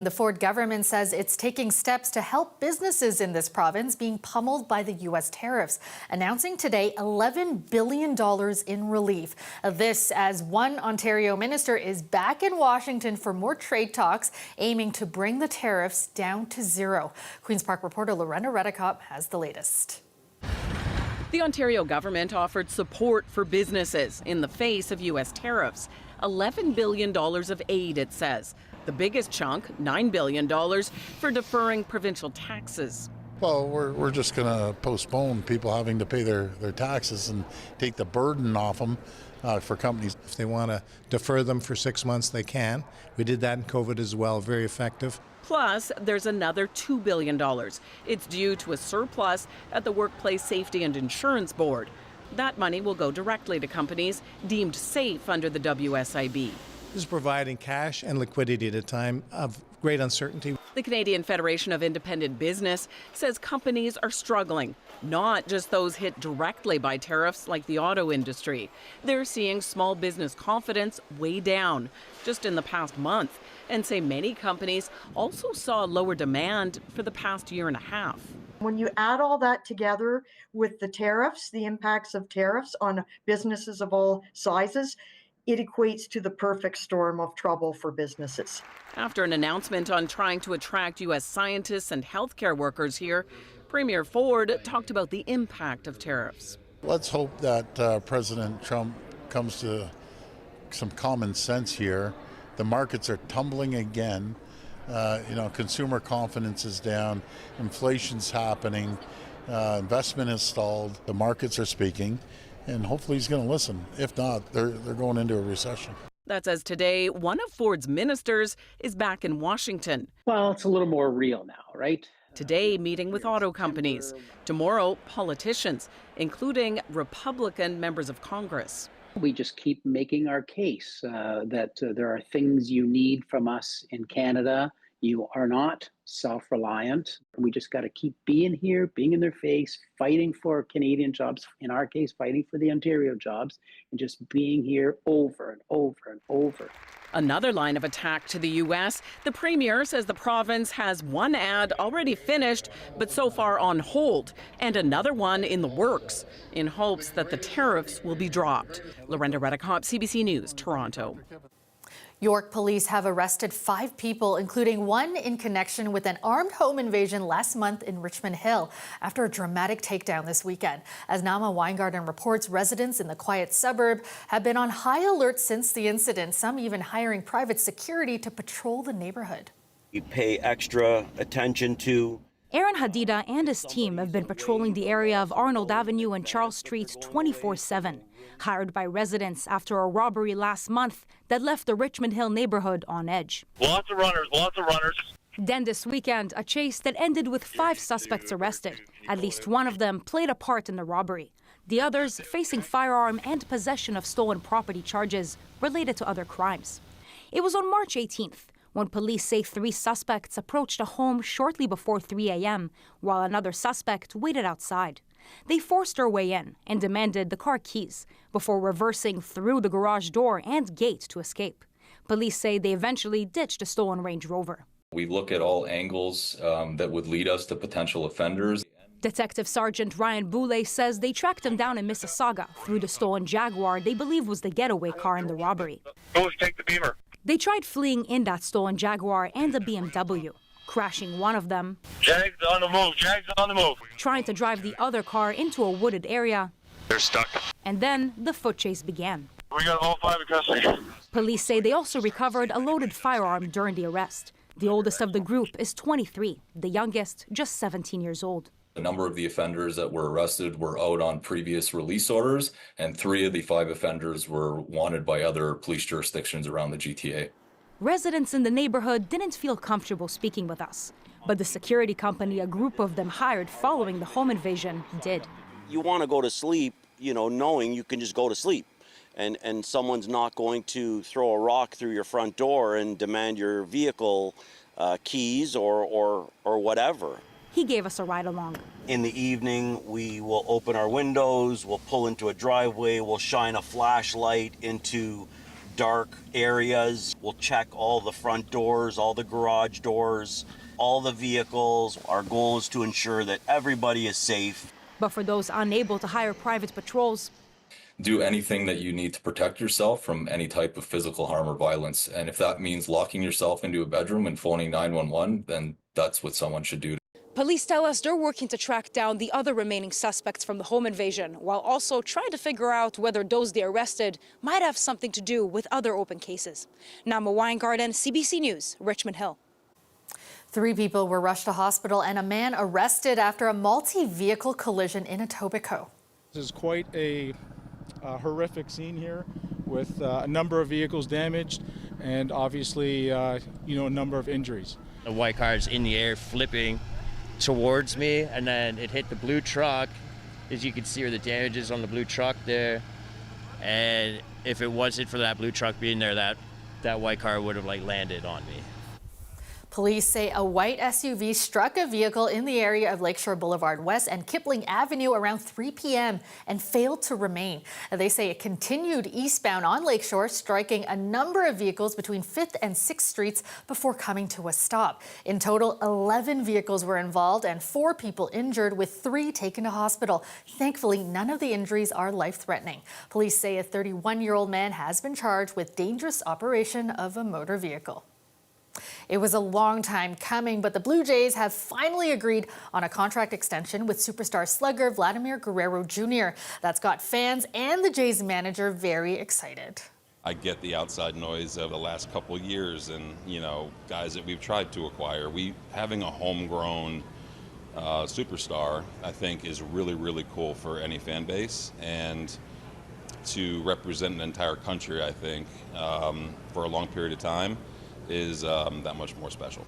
The Ford government says it's taking steps to help businesses in this province being pummeled by the U.S. tariffs, announcing today $11 billion in relief. This as one Ontario minister is back in Washington for more trade talks, aiming to bring the tariffs down to zero. Queen's Park reporter Lorena Redekop has the latest. The Ontario government offered support for businesses in the face of U.S. tariffs. $11 billion of aid, it says. The biggest chunk, $9 billion, for deferring provincial taxes. Well, we're just going to postpone people having to pay their taxes and take the burden off them for companies. If they want to defer them for 6 months, they can. We did that in COVID as well, very effective. Plus, there's another $2 billion. It's due to a surplus at the Workplace Safety and Insurance Board. That money will go directly to companies deemed safe under the WSIB. This is providing cash and liquidity at a time of great uncertainty. The Canadian Federation of Independent Business says companies are struggling, not just those hit directly by tariffs like the auto industry. They're seeing small business confidence way down just in the past month, and say many companies also saw lower demand for the past year and a half. When you add all that together with the tariffs, the impacts of tariffs on businesses of all sizes, it equates to the perfect storm of trouble for businesses. After an announcement on trying to attract U.S. scientists and healthcare workers here, Premier Ford talked about the impact of tariffs. Let's hope that President Trump comes to some common sense here. The markets are tumbling again. Consumer confidence is down. Inflation's happening. Investment has stalled. The markets are speaking. And hopefully he's going to listen. If not, they're going into a recession. That's as today, one of Ford's ministers is back in Washington. Well, it's a little more real now, right? Today, meeting with auto companies. Tomorrow, politicians, including Republican members of Congress. We just keep making our case that there are things you need from us in Canada. You are not self-reliant. We just got to keep being here, being in their face, fighting for Canadian jobs, in our case, fighting for the Ontario jobs, and just being here over and over and over. Another line of attack to the U.S. The Premier says the province has one ad already finished, but so far on hold, and another one in the works, in hopes that the tariffs will be dropped. Lorena Redekop, CBC News, Toronto. York police have arrested 5 people, including one in connection with an armed home invasion last month in Richmond Hill, after a dramatic takedown this weekend. As Nama Weingarten reports, residents in the quiet suburb have been on high alert since the incident, some even hiring private security to patrol the neighborhood. We pay extra attention to. Aaron Hadida and his team have been patrolling the area of Arnold Avenue and Charles Street 24/7, hired by residents after a robbery last month that left the Richmond Hill neighborhood on edge. Lots of runners. Then this weekend, a chase that ended with 5 suspects arrested. At least one of them played a part in the robbery. The others facing firearm and possession of stolen property charges related to other crimes. It was on March 18th. When police say 3 suspects approached a home shortly before 3 a.m., while another suspect waited outside. They forced their way in and demanded the car keys before reversing through the garage door and gate to escape. Police say they eventually ditched a stolen Range Rover. We look at all angles that would lead us to potential offenders. Detective Sergeant Ryan Boulay says they tracked him down in Mississauga through the stolen Jaguar they believe was the getaway car in the robbery. Go take the Beamer. They tried fleeing in that stolen Jaguar and a BMW, crashing one of them. Jags on the move. Trying to drive the other car into a wooded area. They're stuck. And then the foot chase began. We got all 5 in custody. Police say they also recovered a loaded firearm during the arrest. The oldest of the group is 23, the youngest just 17 years old. A number of the offenders that were arrested were out on previous release orders, and 3 of the 5 offenders were wanted by other police jurisdictions around the GTA. Residents in the neighborhood didn't feel comfortable speaking with us, but the security company a group of them hired following the home invasion did. You want to go to sleep, knowing you can just go to sleep. And someone's not going to throw a rock through your front door and demand your vehicle keys or whatever. He gave us a ride along. In the evening, we will open our windows, we'll pull into a driveway, we'll shine a flashlight into dark areas. We'll check all the front doors, all the garage doors, all the vehicles. Our goal is to ensure that everybody is safe. But for those unable to hire private patrols, Do anything that you need to protect yourself from any type of physical harm or violence. And if that means locking yourself into a bedroom and phoning 911, then that's what someone should do. police tell us they're working to track down the other remaining suspects from the home invasion, while also trying to figure out whether those they arrested might have something to do with other open cases. Nama Weingarten, CBC News, Richmond Hill. 3 people were rushed to hospital and a man arrested after a multi-vehicle collision in Etobicoke. This is quite a horrific scene here with a number of vehicles damaged and obviously, a number of injuries. A white car is in the air flipping towards me, and then it hit the blue truck. As you can see, are the damages on the blue truck there. And if it wasn't for that blue truck being there, that white car would have landed on me. Police say a white SUV struck a vehicle in the area of Lakeshore Boulevard West and Kipling Avenue around 3 p.m. and failed to remain. They say it continued eastbound on Lakeshore, striking a number of vehicles between 5th and 6th Streets before coming to a stop. In total, 11 vehicles were involved and 4 people injured, with 3 taken to hospital. Thankfully, none of the injuries are life-threatening. Police say a 31-year-old man has been charged with dangerous operation of a motor vehicle. It was a long time coming, but the Blue Jays have finally agreed on a contract extension with superstar slugger Vladimir Guerrero Jr. That's got fans and the Jays manager very excited. I get the outside noise of the last couple of years and, guys that we've tried to acquire. Having a homegrown superstar, I think, is really, really cool for any fan base. And to represent an entire country, I think, for a long period of time, is that much more special.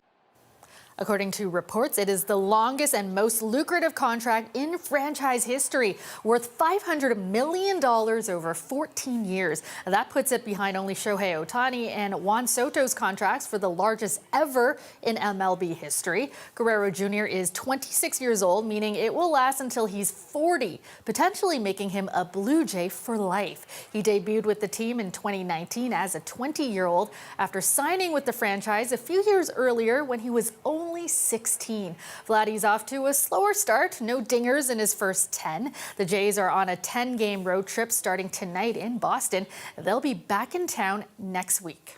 According to reports, it is the longest and most lucrative contract in franchise history, worth $500 million over 14 years. That puts it behind only Shohei Ohtani and Juan Soto's contracts for the largest ever in MLB history. Guerrero Jr. is 26 years old, meaning it will last until he's 40, potentially making him a Blue Jay for life. He debuted with the team in 2019 as a 20-year-old after signing with the franchise a few years earlier when he was only 16. Vladdy's off to a slower start, no dingers in his first 10. The Jays are on a 10-game road trip starting tonight in Boston. They'll be back in town next week.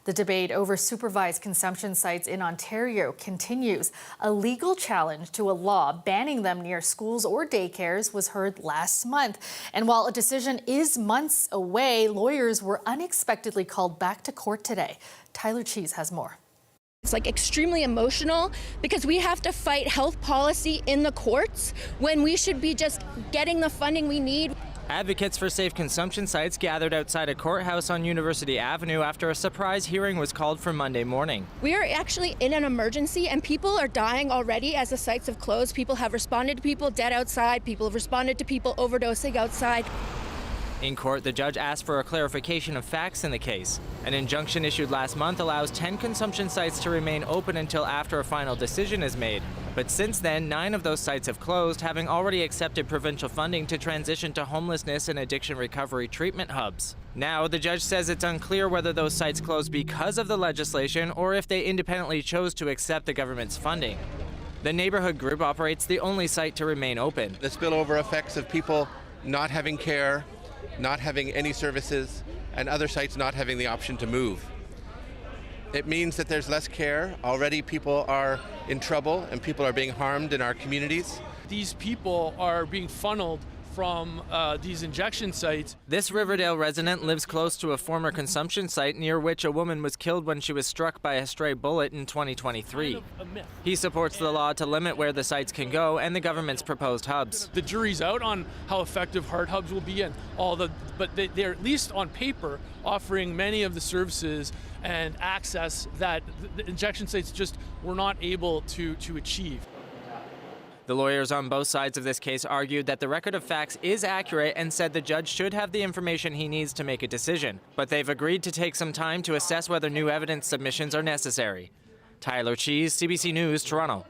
The debate over supervised consumption sites in Ontario continues. A legal challenge to a law banning them near schools or daycares was heard last month. And while a decision is months away, lawyers were unexpectedly called back to court today. Tyler Cheese has more. It's extremely emotional because we have to fight health policy in the courts when we should be just getting the funding we need. Advocates for safe consumption sites gathered outside a courthouse on University Avenue after a surprise hearing was called for Monday morning. We are actually in an emergency and people are dying already as the sites have closed. People have responded to people dead outside. People have responded to people overdosing outside. In court, the judge asked for a clarification of facts in the case. An injunction issued last month allows 10 consumption sites to remain open until after a final decision is made. But since then, 9 of those sites have closed, having already accepted provincial funding to transition to homelessness and addiction recovery treatment hubs. Now, the judge says it's unclear whether those sites closed because of the legislation or if they independently chose to accept the government's funding. The neighborhood group operates the only site to remain open. The spillover effects of people not having care, not having any services, and other sites not having the option to move. It means that there's less care. Already people are in trouble and people are being harmed in our communities. These people are being funneled from these injection sites. This Riverdale resident lives close to a former consumption site near which a woman was killed when she was struck by a stray bullet in 2023. He supports the law to limit where the sites can go and the government's proposed hubs. The jury's out on how effective heart hubs will be and but they're at least on paper offering many of the services and access that the injection sites just were not able to achieve. The lawyers on both sides of this case argued that the record of facts is accurate and said the judge should have the information he needs to make a decision. But they've agreed to take some time to assess whether new evidence submissions are necessary. Tyler Cheese, CBC News, Toronto.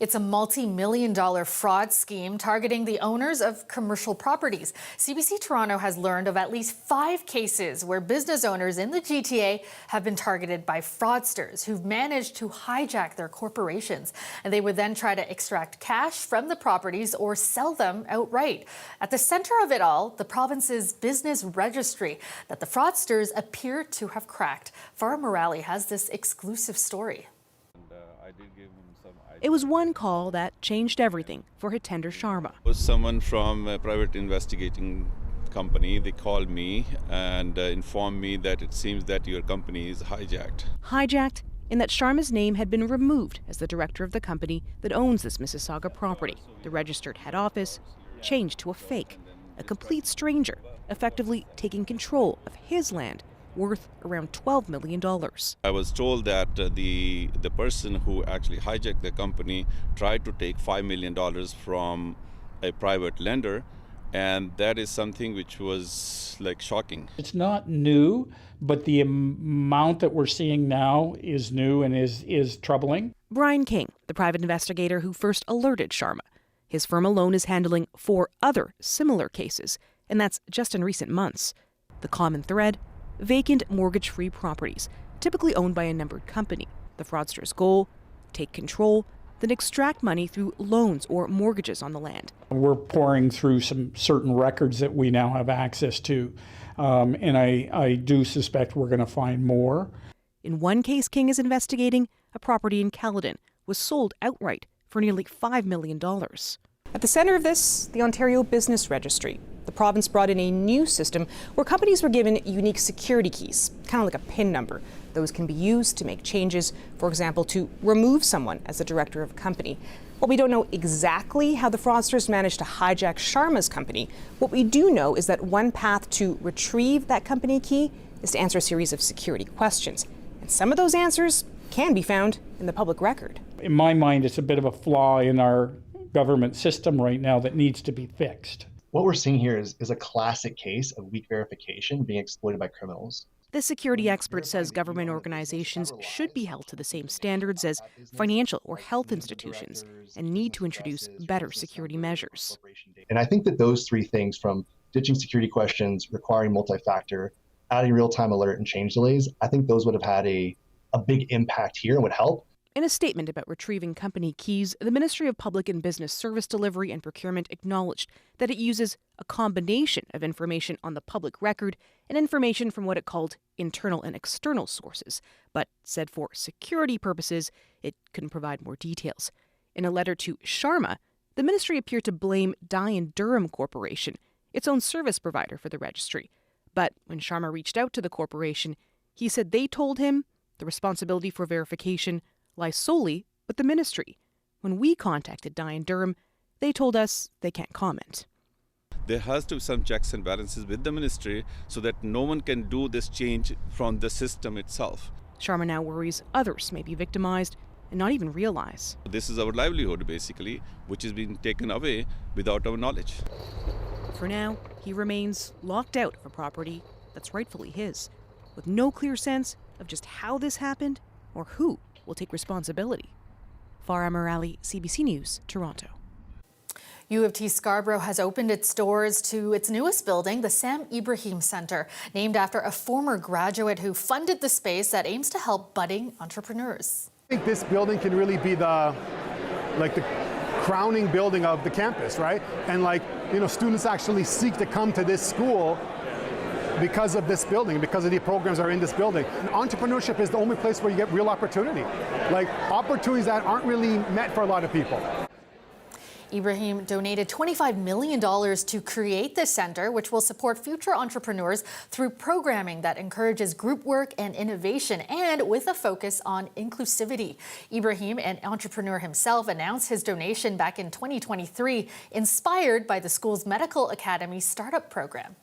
It's a multi-million-dollar fraud scheme targeting the owners of commercial properties. CBC Toronto has learned of at least 5 cases where business owners in the GTA have been targeted by fraudsters who've managed to hijack their corporations. And they would then try to extract cash from the properties or sell them outright. At the center of it all, the province's business registry that the fraudsters appear to have cracked. Farah Morali has this exclusive story. It was one call that changed everything for Hitender Sharma. It was someone from a private investigating company. They called me and informed me that it seems that your company is hijacked. Hijacked in that Sharma's name had been removed as the director of the company that owns this Mississauga property. The registered head office changed to a fake, a complete stranger, effectively taking control of his land worth around $12 million. I was told that the person who actually hijacked the company tried to take $5 million from a private lender, and that is something which was like shocking. It's not new, but the amount that we're seeing now is new and is troubling. Brian King, the private investigator who first alerted Sharma. His firm alone is handling 4 other similar cases, and that's just in recent months. The common thread: vacant mortgage-free properties, typically owned by a numbered company. The fraudster's goal: take control, then extract money through loans or mortgages on the land. We're pouring through some certain records that we now have access to, and I do suspect we're going to find more. In one case King is investigating, a property in Caledon was sold outright for nearly $5 million. At the center of this, the Ontario Business Registry. The province brought in a new system where companies were given unique security keys, kind of like a PIN number. Those can be used to make changes, for example, to remove someone as the director of a company. While we don't know exactly how the fraudsters managed to hijack Sharma's company, what we do know is that one path to retrieve that company key is to answer a series of security questions. And some of those answers can be found in the public record. In my mind, it's a bit of a flaw in our government system right now that needs to be fixed. What we're seeing here is a classic case of weak verification being exploited by criminals. The security expert says government organizations should be held to the same standards as financial or health institutions and need to introduce better security measures. And I think that those 3 things, from ditching security questions, requiring multi-factor, adding real-time alert, and change delays, I think those would have had a big impact here and would help. In a statement about retrieving company keys, the Ministry of Public and Business Service Delivery and Procurement acknowledged that it uses a combination of information on the public record and information from what it called internal and external sources, but said for security purposes it couldn't provide more details. In a letter to Sharma, the ministry appeared to blame Dye & Durham Corporation, its own service provider for the registry. But when Sharma reached out to the corporation, he said they told him the responsibility for verification lies solely with the ministry. When we contacted Dye & Durham, they told us they can't comment. There has to be some checks and balances with the ministry so that no one can do this change from the system itself. Sharma now worries others may be victimized and not even realize. This is our livelihood, basically, which is being taken away without our knowledge. For now, he remains locked out of a property that's rightfully his, with no clear sense of just how this happened or who will take responsibility. Farah Morali, CBC News, Toronto. U of T Scarborough has opened its doors to its newest building, the Sam Ibrahim Centre, named after a former graduate who funded the space that aims to help budding entrepreneurs. I think this building can really be the crowning building of the campus, right? And students actually seek to come to this school because of this building, because of the programs that are in this building. And entrepreneurship is the only place where you get real opportunity, opportunities that aren't really met for a lot of people. Ibrahim donated $25 million to create this center, which will support future entrepreneurs through programming that encourages group work and innovation, and with a focus on inclusivity. Ibrahim, an entrepreneur himself, announced his donation back in 2023, inspired by the school's Medical Academy startup program.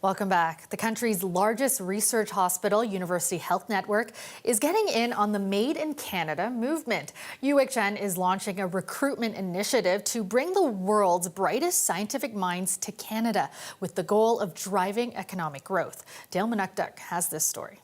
Welcome back. The country's largest research hospital, University Health Network, is getting in on the Made in Canada movement. UHN is launching a recruitment initiative to bring the world's brightest scientific minds to Canada with the goal of driving economic growth. Dale Manukduk has this story.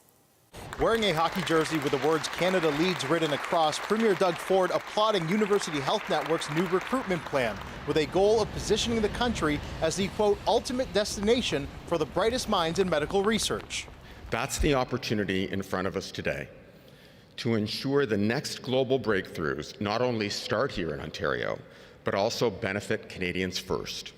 Wearing a hockey jersey with the words Canada Leads written across, Premier Doug Ford applauding University Health Network's new recruitment plan with a goal of positioning the country as the, quote, ultimate destination for the brightest minds in medical research. That's the opportunity in front of us today to ensure the next global breakthroughs not only start here in Ontario, but also benefit Canadians first.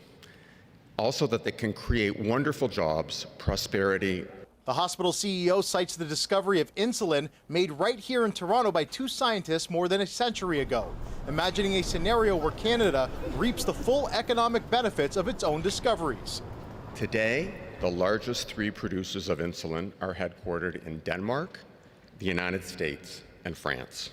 Also that they can create wonderful jobs, prosperity. The hospital CEO cites the discovery of insulin made right here in Toronto by two scientists more than a century ago, imagining a scenario where Canada reaps the full economic benefits of its own discoveries. Today, the largest three producers of insulin are headquartered in Denmark, the United States, and France.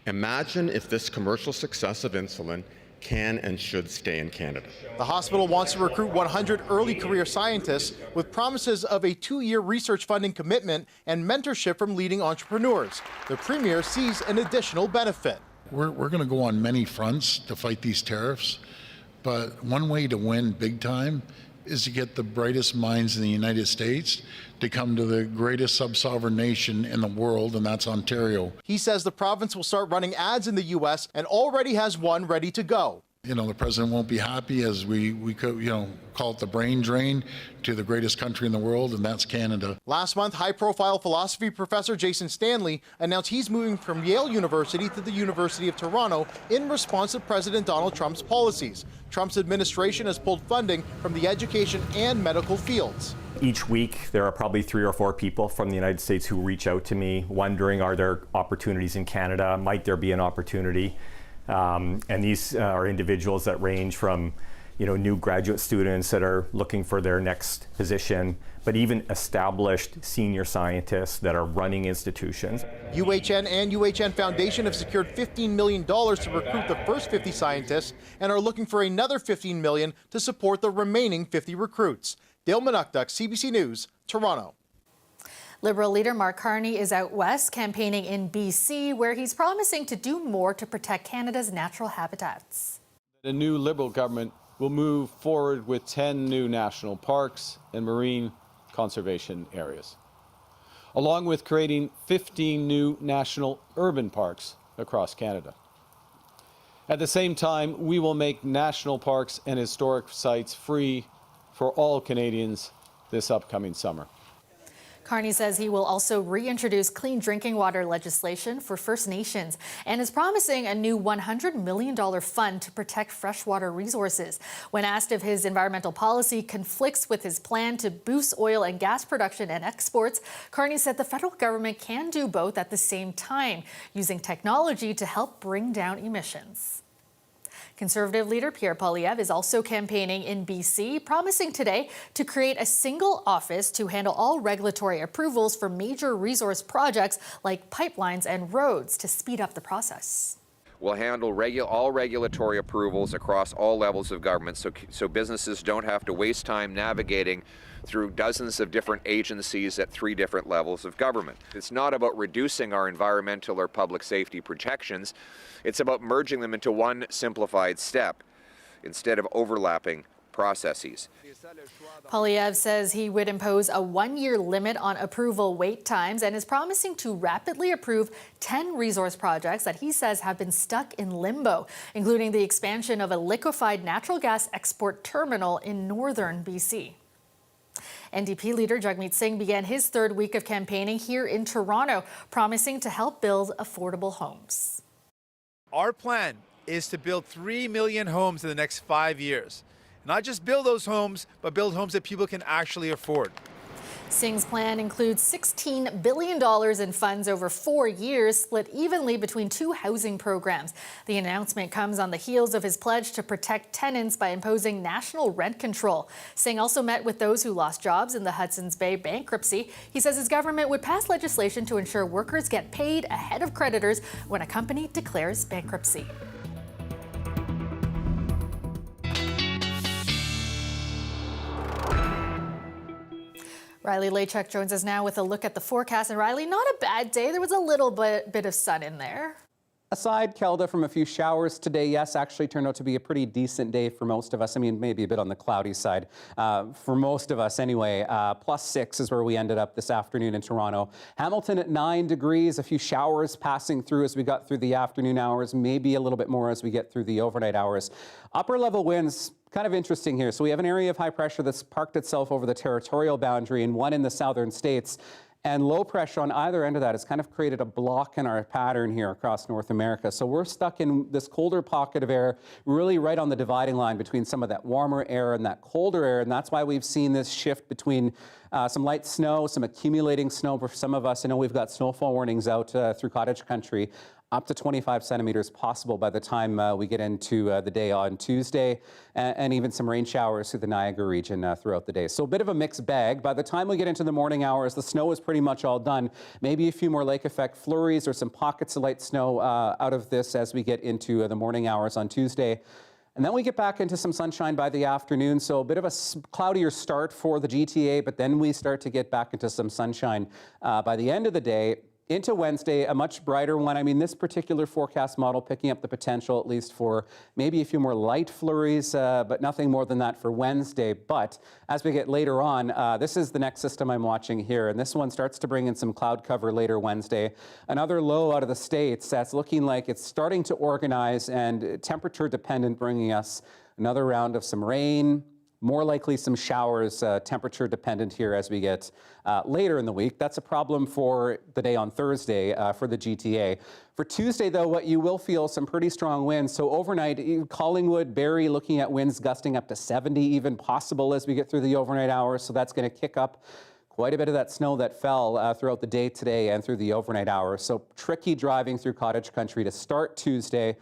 Imagine if this commercial success of insulin can and should stay in Canada. The hospital wants to recruit 100 early career scientists with promises of a 2-year research funding commitment and mentorship from leading entrepreneurs. The Premier sees an additional benefit. We're going to go on many fronts to fight these tariffs, but one way to win big time is to get the brightest minds in the United States to come to the greatest sub-sovereign nation in the world, and that's Ontario. He says the province will start running ads in the U.S. and already has one ready to go. You know, the president won't be happy as we could, call it the brain drain to the greatest country in the world, and that's Canada. Last month, high-profile philosophy professor Jason Stanley announced he's moving from Yale University to the University of Toronto in response to President Donald Trump's policies. Trump's administration has pulled funding from the education and medical fields. Each week, there are probably 3 or 4 people from the United States who reach out to me wondering, are there opportunities in Canada? Might there be an opportunity? And these are individuals that range from, new graduate students that are looking for their next position, but even established senior scientists that are running institutions. UHN and UHN Foundation have secured $15 million to recruit the first 50 scientists and are looking for another $15 million to support the remaining 50 recruits. Dale Manukduk, CBC News, Toronto. Liberal leader Mark Carney is out west campaigning in BC, where he's promising to do more to protect Canada's natural habitats. The new Liberal government will move forward with 10 new national parks and marine conservation areas, along with creating 15 new national urban parks across Canada. At the same time, we will make national parks and historic sites free for all Canadians this upcoming summer. Carney says he will also reintroduce clean drinking water legislation for First Nations and is promising a new $100 million fund to protect freshwater resources. When asked if his environmental policy conflicts with his plan to boost oil and gas production and exports, Carney said the federal government can do both at the same time, using technology to help bring down emissions. Conservative leader Pierre Poilievre is also campaigning in BC, promising today to create a single office to handle all regulatory approvals for major resource projects like pipelines and roads to speed up the process. We'll handle all regulatory approvals across all levels of government so businesses don't have to waste time navigating through dozens of different agencies at 3 different levels of government. It's not about reducing our environmental or public safety protections. It's about merging them into one simplified step instead of overlapping processes. Poilievre says he would impose a 1-year limit on approval wait times and is promising to rapidly approve 10 resource projects that he says have been stuck in limbo, including the expansion of a liquefied natural gas export terminal in northern BC. NDP leader Jagmeet Singh began his 3rd week of campaigning here in Toronto, promising to help build affordable homes. Our plan is to build 3 million homes in the next 5 years. Not just build those homes, but build homes that people can actually afford. Singh's plan includes $16 billion in funds over 4 years, split evenly between 2 housing programs. The announcement comes on the heels of his pledge to protect tenants by imposing national rent control. Singh also met with those who lost jobs in the Hudson's Bay bankruptcy. He says his government would pass legislation to ensure workers get paid ahead of creditors when a company declares bankruptcy. Riley Lachuk joins us now with a look at the forecast. And Riley, not a bad day. There was a little bit of sun in there. Aside, Kelda, from a few showers today, yes, actually turned out to be a pretty decent day for most of us. I mean, maybe a bit on the cloudy side for most of us anyway. +6 is where we ended up this afternoon in Toronto. Hamilton at 9 degrees, a few showers passing through as we got through the afternoon hours, maybe a little bit more as we get through the overnight hours. Upper level winds, kind of interesting here. So we have an area of high pressure that's parked itself over the territorial boundary and one in the southern states. And low pressure on either end of that has kind of created a block in our pattern here across North America. So we're stuck in this colder pocket of air, really right on the dividing line between some of that warmer air and that colder air. And that's why we've seen this shift between some light snow, some accumulating snow for some of us. I know we've got snowfall warnings out through cottage country, up to 25 centimeters possible by the time we get into the day on Tuesday, and even some rain showers through the Niagara region throughout the day. So a bit of a mixed bag. By the time we get into the morning hours, the snow is pretty much all done. Maybe a few more lake effect flurries or some pockets of light snow out of this as we get into the morning hours on Tuesday. And then we get back into some sunshine by the afternoon, so a bit of a cloudier start for the GTA, but then we start to get back into some sunshine by the end of the day. Into Wednesday, a much brighter one. I mean, this particular forecast model picking up the potential at least for maybe a few more light flurries, but nothing more than that for Wednesday. But as we get later on, this is the next system I'm watching here, and this one starts to bring in some cloud cover later Wednesday. Another low out of the States that's looking like it's starting to organize and temperature dependent, bringing us another round of some rain. More likely some showers, temperature dependent here as we get later in the week. That's a problem for the day on Thursday for the GTA. For Tuesday, though, what you will feel some pretty strong winds. So overnight, Collingwood, Barrie looking at winds gusting up to 70 even possible as we get through the overnight hours. So that's going to kick up quite a bit of that snow that fell throughout the day today and through the overnight hours. So tricky driving through cottage country to start Tuesday.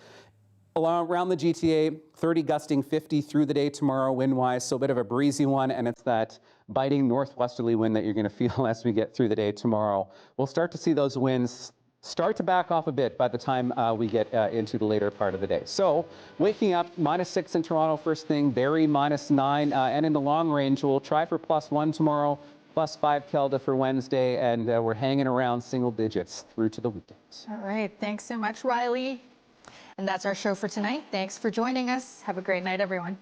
Around the GTA, 30 gusting 50 through the day tomorrow wind-wise, so a bit of a breezy one, and it's that biting northwesterly wind that you're going to feel as we get through the day tomorrow. We'll start to see those winds start to back off a bit by the time we get into the later part of the day. So waking up -6 in Toronto first thing, Barrie -9, and in the long range, we'll try for +1 tomorrow, +5 Kelda for Wednesday, and we're hanging around single digits through to the weekends. All right, thanks so much, Riley. And that's our show for tonight. Thanks for joining us. Have a great night, everyone.